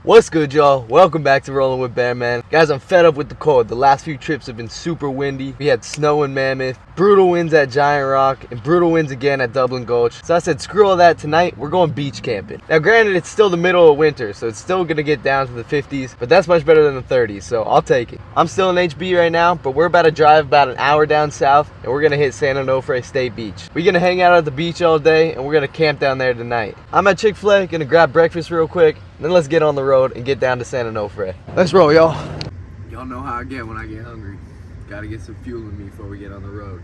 What's good, y'all? Welcome back to Rolling with Bear Man. Guys, I'm fed up with the cold. The last few trips have been super windy. We had snow in Mammoth, brutal winds at Giant Rock, and brutal winds again at Dublin Gulch. So I said, screw all that. Tonight, we're going beach camping. Now, granted, it's still the middle of winter, so it's still going to get down to the 50s, but that's much better than the 30s, so I'll take it. I'm still in HB right now, but we're about to drive about an hour down south, and we're going to hit San Onofre State Beach. We're going to hang out at the beach all day, and we're going to camp down there tonight. I'm at Chick-fil-A, going to grab breakfast real quick. Then let's get on the road and get down to San Onofre. Let's roll, y'all. Y'all know how I get when I get hungry. Gotta get some fuel in me before we get on the road.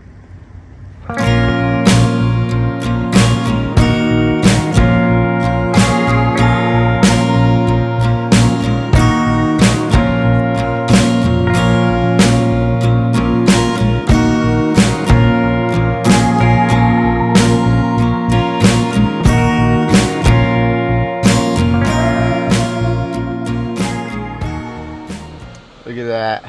Look at that.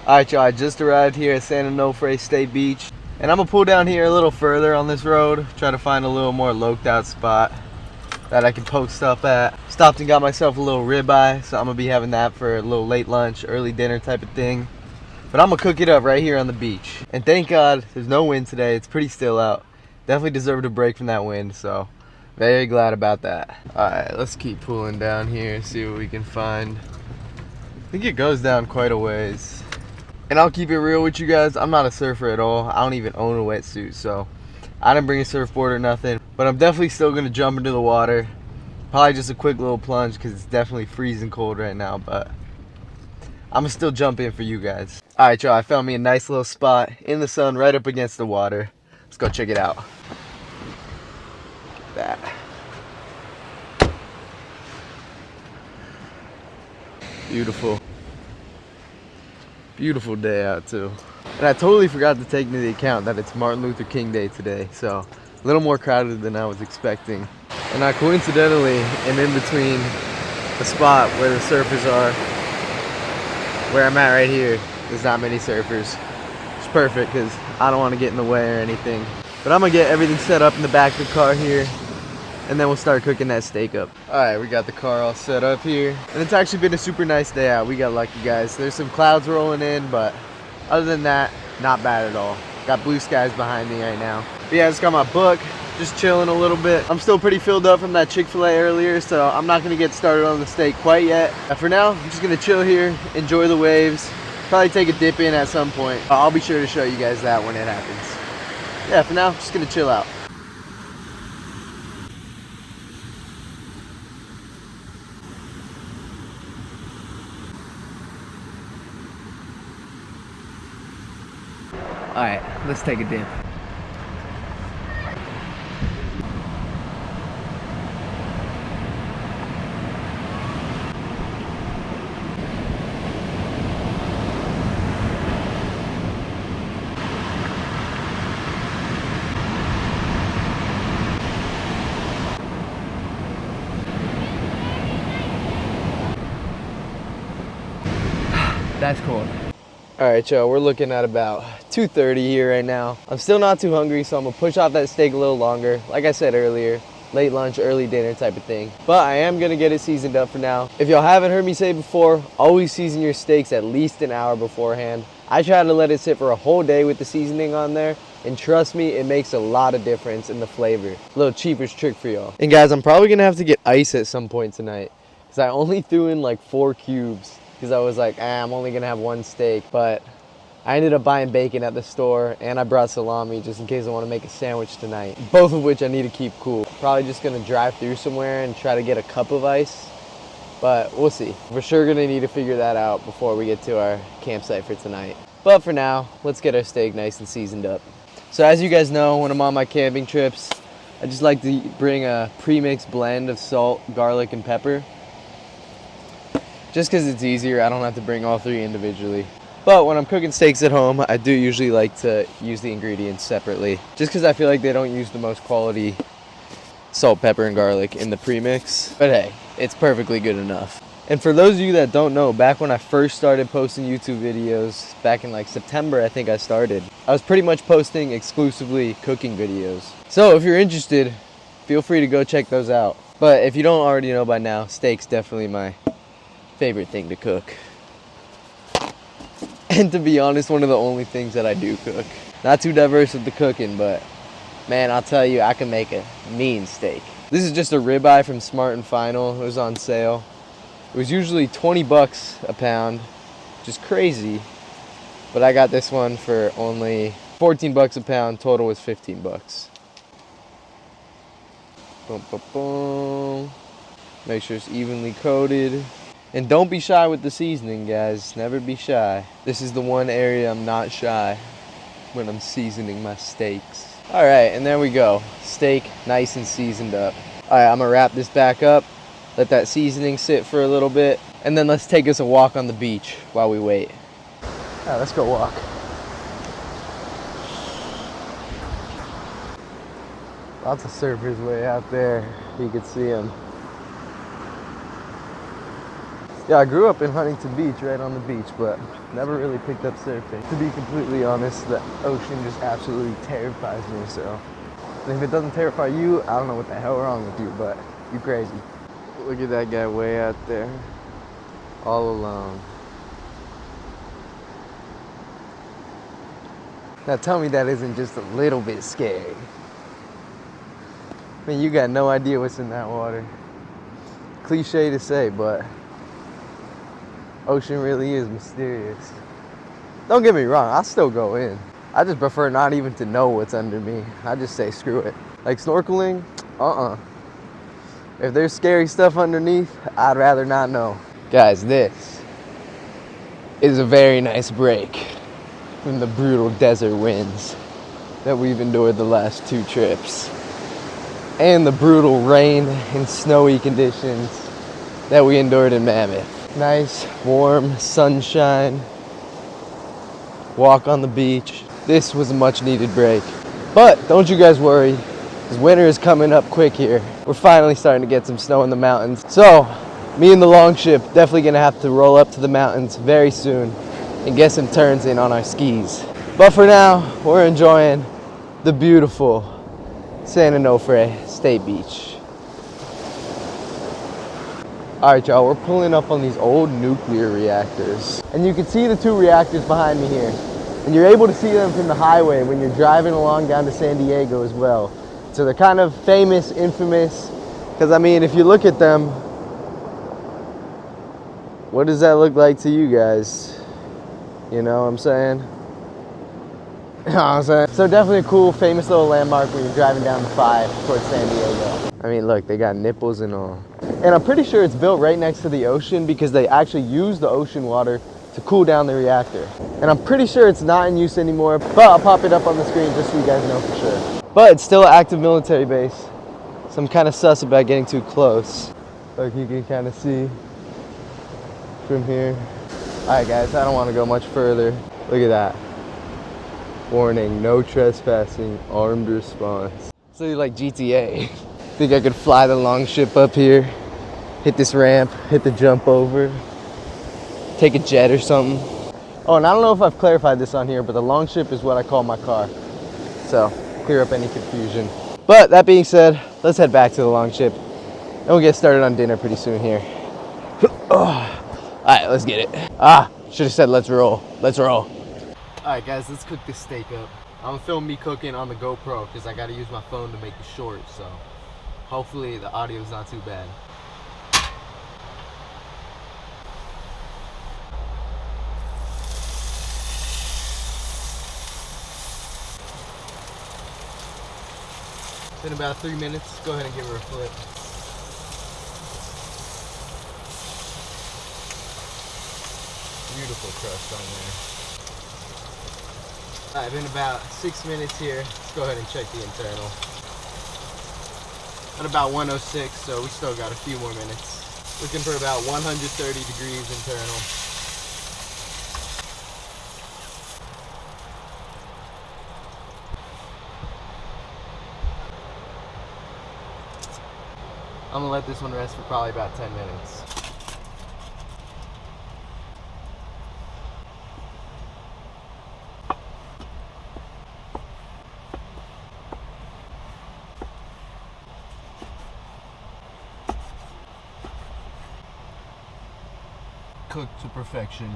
Alright, y'all, I just arrived here at San Onofre State Beach. And I'm going to pull down here a little further on this road. Try to find a little more loked out spot that I can post up at. Stopped and got myself a little ribeye. So I'm going to be having that for a little late lunch, early dinner type of thing. But I'm going to cook it up right here on the beach. And thank God there's no wind today. It's pretty still out. Definitely deserved a break from that wind. So very glad about that. Alright, let's keep pulling down here. See what we can find. I think it goes down quite a ways. And I'll keep it real with you guys. I'm not a surfer at all. I don't even own a wetsuit, so I didn't bring a surfboard or nothing. But I'm definitely still going to jump into the water. Probably just a quick little plunge because it's definitely freezing cold right now. But I'm going to still jump in for you guys. Alright, y'all. I found me a nice little spot in the sun right up against the water. Let's go check it out. Look at that. Beautiful. Beautiful day out too. And I totally forgot to take into account that it's Martin Luther King Day today, so a little more crowded than I was expecting. And I coincidentally am in between the spot where the surfers are. Where I'm at right here, there's not many surfers. It's perfect because I don't want to get in the way or anything. But I'm gonna get everything set up in the back of the car here, and then we'll start cooking that steak up. Alright, we got the car all set up here. And it's actually been a super nice day out. We got lucky, guys. There's some clouds rolling in, but other than that, not bad at all. Got blue skies behind me right now. But yeah, I just got my book, just chilling a little bit. I'm still pretty filled up from that Chick-fil-A earlier, so I'm not gonna get started on the steak quite yet. For now, I'm just gonna chill here, enjoy the waves, probably take a dip in at some point. I'll be sure to show you guys that when it happens. Yeah, for now, just gonna chill out. Alright, let's take a dip. That's cool. Alright, y'all, we're looking at about 2:30 here right now. I'm still not too hungry, so I'm gonna push off that steak a little longer. Like I said earlier, late lunch, early dinner type of thing. But I am gonna get it seasoned up for now. If y'all haven't heard me say before, always season your steaks at least an hour beforehand. I try to let it sit for a whole day with the seasoning on there, and trust me, it makes a lot of difference in the flavor. A little cheaper's trick for y'all. And guys, I'm probably gonna have to get ice at some point tonight, because I only threw in like 4 cubes. Because I was like, I'm only gonna have 1 steak. But I ended up buying bacon at the store, and I brought salami just in case I want to make a sandwich tonight. Both of which I need to keep cool. Probably just gonna drive through somewhere and try to get a cup of ice. But we'll see. We're sure gonna need to figure that out before we get to our campsite for tonight. But for now, let's get our steak nice and seasoned up. So as you guys know, when I'm on my camping trips, I just like to bring a pre-mixed blend of salt, garlic, and pepper. Just because it's easier, I don't have to bring all 3 individually. But when I'm cooking steaks at home, I do usually like to use the ingredients separately. Just because I feel like they don't use the most quality salt, pepper, and garlic in the premix. But hey, it's perfectly good enough. And for those of you that don't know, back when I first started posting YouTube videos, back in like September I think I started, I was pretty much posting exclusively cooking videos. So if you're interested, feel free to go check those out. But if you don't already know by now, steak's definitely my favorite thing to cook. And to be honest, one of the only things that I do cook. Not too diverse with the cooking, but man, I'll tell you, I can make a mean steak. This is just a ribeye from Smart and Final. It was on sale. It was usually 20 bucks a pound, which is crazy. But I got this one for only 14 bucks a pound. Total was 15 bucks. Boom, boom, boom. Make sure it's evenly coated. And don't be shy with the seasoning, guys. Never be shy. This is the one area I'm not shy when I'm seasoning my steaks. All right, and there we go. Steak nice and seasoned up. All right, I'm gonna wrap this back up, let that seasoning sit for a little bit, and then let's take us a walk on the beach while we wait. All right, let's go walk. Lots of surfers way out there. You can see them. Yeah, I grew up in Huntington Beach, right on the beach, but never really picked up surfing. To be completely honest, the ocean just absolutely terrifies me, so. And if it doesn't terrify you, I don't know what the hell wrong with you, but you crazy. Look at that guy way out there, all alone. Now tell me that isn't just a little bit scary. I mean, you got no idea what's in that water. Cliche to say, but ocean really is mysterious. Don't get me wrong, I'll still go in. I just prefer not even to know what's under me. I just say screw it. Like snorkeling, If there's scary stuff underneath, I'd rather not know. Guys, this is a very nice break from the brutal desert winds that we've endured the last 2 trips. And the brutal rain and snowy conditions that we endured in Mammoth. Nice, warm sunshine, walk on the beach. This was a much needed break. But don't you guys worry, because winter is coming up quick here. We're finally starting to get some snow in the mountains. So, me and the Longship definitely gonna have to roll up to the mountains very soon and get some turns in on our skis. But for now, we're enjoying the beautiful San Onofre State Beach. All right, y'all, we're pulling up on these old nuclear reactors. And you can see the 2 reactors behind me here. And you're able to see them from the highway when you're driving along down to San Diego as well. So they're kind of famous, infamous, because I mean, if you look at them, what does that look like to you guys? You know what I'm saying? You know what I'm saying? So definitely a cool, famous little landmark when you're driving down the 5 towards San Diego. I mean, look, they got nipples and all. And I'm pretty sure it's built right next to the ocean because they actually use the ocean water to cool down the reactor. And I'm pretty sure it's not in use anymore, but I'll pop it up on the screen just so you guys know for sure. But it's still an active military base, so I'm kind of sus about getting too close. Like you can kind of see from here. All right, guys, I don't want to go much further. Look at that. Warning, no trespassing, armed response. So you like GTA. Think I could fly the Longship up here, hit this ramp, hit the jump over, take a jet or something. Oh, and I don't know if I've clarified this on here, but the Longship is what I call my car. So, clear up any confusion. But that being said, let's head back to the Longship and we'll get started on dinner pretty soon here. All right, let's get it. Should have said let's roll. Let's roll. All right, guys, let's cook this steak up. I'm gonna film me cooking on the GoPro because I gotta use my phone to make it short, so hopefully the audio's not too bad. It's been about 3 minutes. Go ahead and give her a flip. Beautiful crust on there. Alright, been about 6 minutes here. Let's go ahead and check the internal. At about 106, so we still got a few more minutes. Looking for about 130 degrees internal. I'm gonna let this one rest for probably about 10 minutes. cooked to perfection.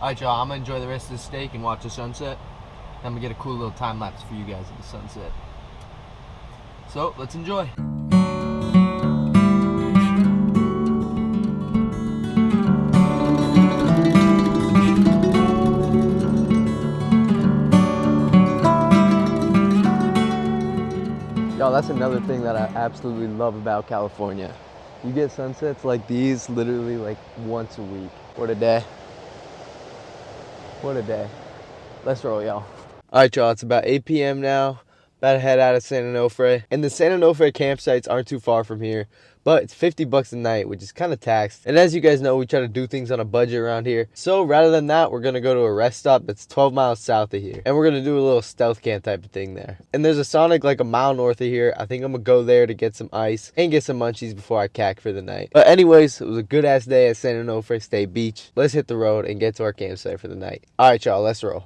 Alright, y'all, I'm gonna enjoy the rest of the steak and watch the sunset. I'm gonna get a cool little time lapse for you guys of the sunset. So, let's enjoy. Y'all, that's another thing that I absolutely love about California. You get sunsets like these literally like once a week. What a day. What a day. Let's roll, y'all. All right, y'all, it's about 8 p.m. now. About to head out of San Onofre. And the San Onofre campsites aren't too far from here, but it's $50 a night, which is kind of taxed. And as you guys know, we try to do things on a budget around here. So rather than that, we're gonna go to a rest stop that's 12 miles south of here. And we're gonna do a little stealth camp type of thing there. And there's a Sonic like a mile north of here. I think I'm gonna go there to get some ice and get some munchies before I cack for the night. But anyways, it was a good ass day at San Onofre State Beach. Let's hit the road and get to our campsite for the night. All right, y'all, let's roll.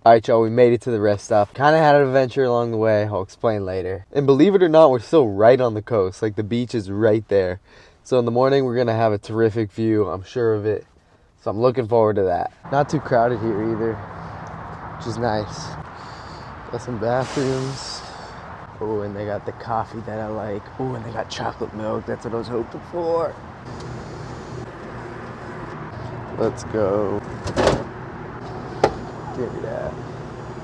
Alright, y'all, we made it to the rest stop. Kind of had an adventure along the way. I'll explain later. And believe it or not, we're still right on the coast. Like, the beach is right there. So in the morning, we're going to have a terrific view. I'm sure of it. So I'm looking forward to that. Not too crowded here either, which is nice. Got some bathrooms. Oh, and they got the coffee that I like. Oh, and they got chocolate milk. That's what I was hoping for. Let's go. Give me that.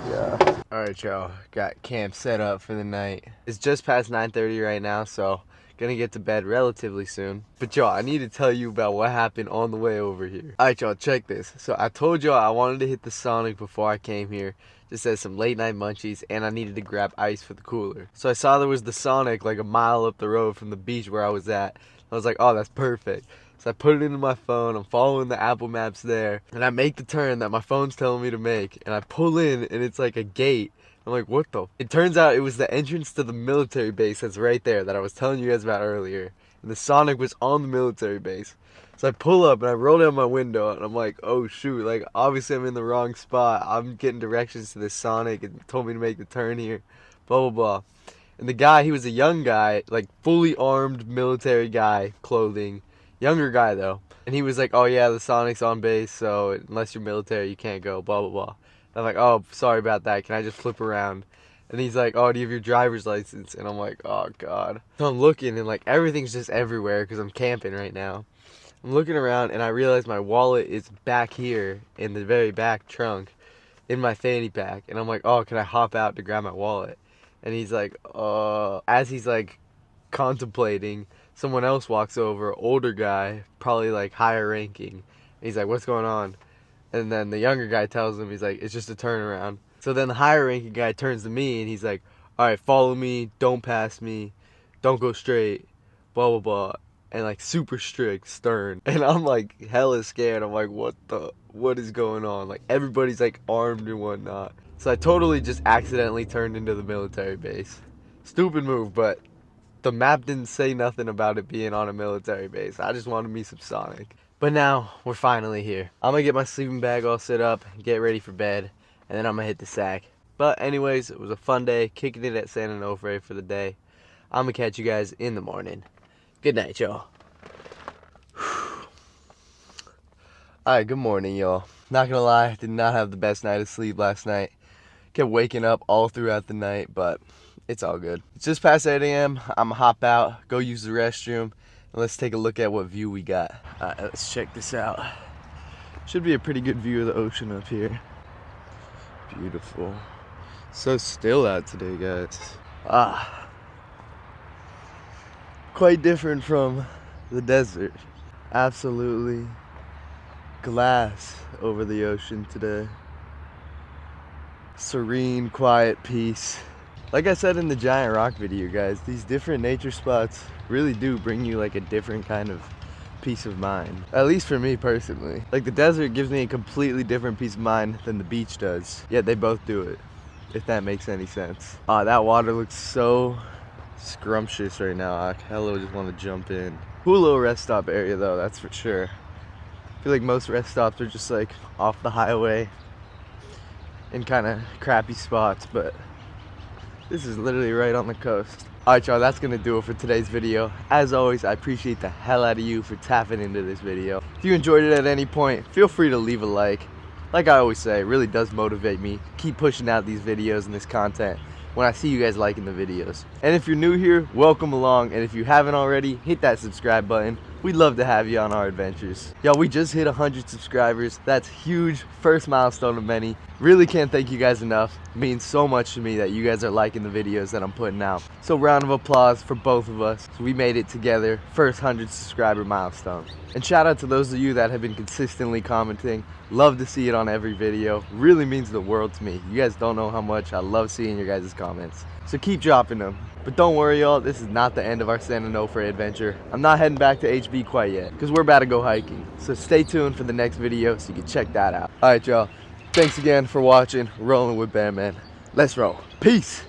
Yeah. Alright, y'all. Got camp set up for the night. It's just past 9:30 right now, so gonna get to bed relatively soon. But y'all, I need to tell you about what happened on the way over here. Alright, y'all, check this. So I told y'all I wanted to hit the Sonic before I came here. Just as some late night munchies, and I needed to grab ice for the cooler. So I saw there was the Sonic like a mile up the road from the beach where I was at. I was like, oh, that's perfect. So I put it into my phone, I'm following the Apple Maps there, and I make the turn that my phone's telling me to make, and I pull in, and it's like a gate. I'm like, what the? It turns out it was the entrance to the military base that's right there that I was telling you guys about earlier. And the Sonic was on the military base. So I pull up, and I roll down my window, and I'm like, oh shoot, like obviously I'm in the wrong spot. I'm getting directions to this Sonic, and told me to make the turn here, blah, blah, blah. And the guy, he was a young guy, like fully armed military guy, clothing. Younger guy though, and he was like, oh yeah, the Sonic's on base, so unless you're military you can't go, blah blah blah. And I'm like, oh, sorry about that, can I just flip around? And he's like, oh, do you have your driver's license? And I'm like, oh god. So I'm looking, and like everything's just everywhere because I'm camping right now. I'm looking around, and I realize my wallet is back here in the very back trunk in my fanny pack. And I'm like, oh, can I hop out to grab my wallet? And he's like, as he's like contemplating, someone else walks over, older guy, probably like higher ranking. And he's like, what's going on? And then the younger guy tells him, he's like, it's just a turnaround. So then the higher ranking guy turns to me and he's like, all right, follow me, don't pass me, don't go straight, blah, blah, blah. And like super strict, stern. And I'm like hella scared. I'm like, what is going on? Like everybody's like armed and whatnot. So I totally just accidentally turned into the military base. Stupid move, but the map didn't say nothing about it being on a military base. I just wanted me some Sonic. But now, we're finally here. I'm gonna get my sleeping bag all set up, get ready for bed, and then I'm gonna hit the sack. But anyways, it was a fun day, kicking it at San Onofre for the day. I'm gonna catch you guys in the morning. Good night, y'all. Alright, good morning, y'all. Not gonna lie, did not have the best night of sleep last night. Kept waking up all throughout the night, but it's all good. It's just past 8 a.m. I'm gonna hop out, go use the restroom, and let's take a look at what view we got. Alright, let's check this out. Should be a pretty good view of the ocean up here. Beautiful. So still out today, guys. Quite different from the desert. Absolutely glass over the ocean today. Serene, quiet peace. Like I said in the giant rock video, guys, these different nature spots really do bring you like a different kind of peace of mind. At least for me personally. Like the desert gives me a completely different peace of mind than the beach does. Yet they both do it, if that makes any sense. That water looks so scrumptious right now. I hella just want to jump in. Cool little rest stop area though, that's for sure. I feel like most rest stops are just like off the highway in kind of crappy spots, but this is literally right on the coast. Alright y'all, that's gonna do it for today's video. As always, I appreciate the hell out of you for tapping into this video. If you enjoyed it at any point, feel free to leave a like. Like I always say, it really does motivate me to keep pushing out these videos and this content when I see you guys liking the videos. And if you're new here, welcome along, and if you haven't already, hit that subscribe button. We'd love to have you on our adventures. Y'all, we just hit 100 subscribers. That's huge, first milestone of many. Really can't thank you guys enough. It means so much to me that you guys are liking the videos that I'm putting out. So round of applause for both of us. So we made it together, first 100 subscriber milestone. And shout out to those of you that have been consistently commenting. Love to see it on every video. Really means the world to me. You guys don't know how much I love seeing your guys' comments. So keep dropping them. But don't worry y'all, this is not the end of our San Onofre adventure. I'm not heading back to HB quite yet, because we're about to go hiking. So stay tuned for the next video so you can check that out. Alright y'all, thanks again for watching Rolling with Bear Man. Let's roll. Peace!